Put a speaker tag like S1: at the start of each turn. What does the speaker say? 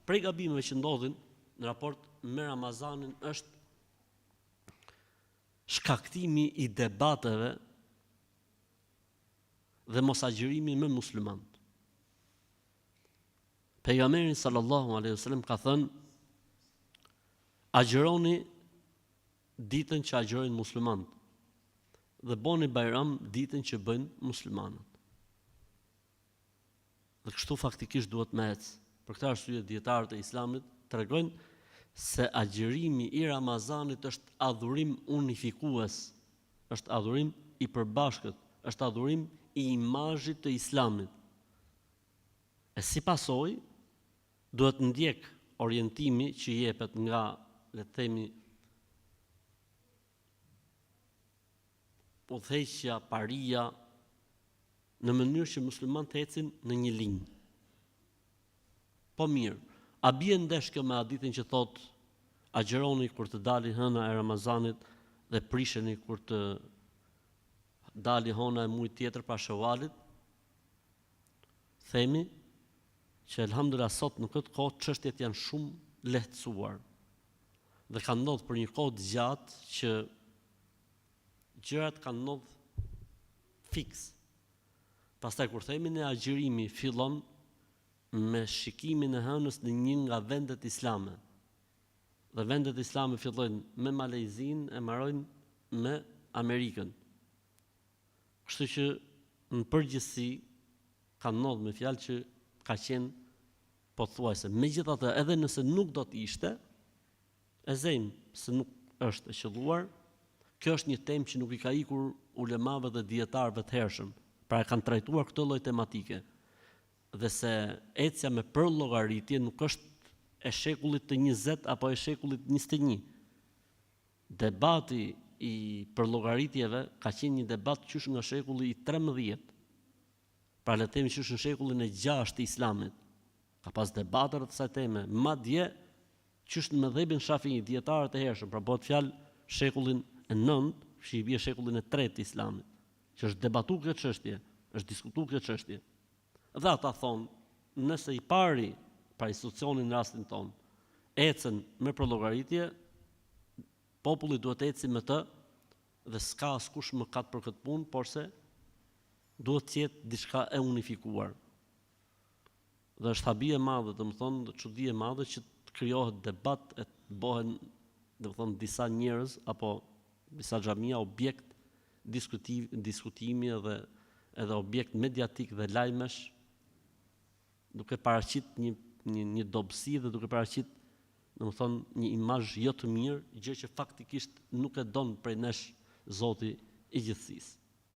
S1: prej gabimeve që ndodhin në raport me Ramazanin është shkaktimi i debateve dhe mosagjërimi me muslimanët. Pejgamberi sallallahu alaihi wasallam ka thënë: agjëroni ditën që agjërojnë muslimanët dhe bëni bajram ditën që bëjnë muslimanët. Dhe kështu faktikisht duhet me ecë. Për këtë arsye dietarët e Islamit tregojnë se agjërimi i Ramazanit është adhurim unifikues, është adhurim i përbashkët, është adhurim i imazhit të Islamit. E si pasojë duhet ndjek orientimi që jepet nga, le të themi, udhëheqja, paria, në mënyrë që muslimanët të ecin në një linjë. Po mirë, a bie ndesh kjo me hadithin që thotë agjëroni kur të dali hëna e Ramazanit dhe prisheni kur të dali hëna e mujit tjetër pas Shawalit? Themi që elhamdulillah sot në këtë kohë çështjet janë shumë lehtësuar. Dhe ka ndodhur për një kohë të gjatë që gjërat kanë ndodhur fiks. Pastaj kur themi ne agjërimi fillon me shikimin e hënës në një nga vendet islame. Dhe vendet islame fillojnë me Malezin e mbarojnë me Amerikën. Kështu që në përgjithësi ka ndodhur me fjalë që ka qenë pothuajse. Megjithatë, edhe nëse nuk do të ishte, e zejmë se nuk është e qelluar, kjo është një temë që nuk i ka ikur ulemave dhe dietarëve të hershëm. Pra e kanë trajtuar këtë lloj tematike. Dhe se ecja me përllogaritje nuk është e shekullit të 20 apo e shekullit 21. Debati i përllogaritjeve ka qenë një debat qysh nga shekulli i 13. Pra le të themi qysh në shekullin e 6 të Islamit. Ka pas debate rreth kësaj teme, madje qysh në mëdhëbin Shafii, dietarët e hershëm, pra bëhet fjalë shekullin e 9, që i bie shekullin e 3 të Islamit, që është debatuar këtë çështje, është diskutuar këtë çështje. Dhe ata thonë, nëse i pari, pra institucionin në rastin tonë, ecën me përllogaritje, populli duhet eci me të dhe s'ka askush mëkat për këtë punë, por se duhet të jetë diçka e unifikuar. Dhe është habi e madhe, domethënë çudi e madhe që të krijohet debat e të bëhen, domethënë disa njerëz apo disa xhamia objekt diskutimi edhe objekt mediatik dhe lajmesh, duke paraqit një dobësi dhe duke paraqit, domethënë një imazh jo të mirë, gjë që faktikisht nuk e don prej nesh Zoti i gjithësisë.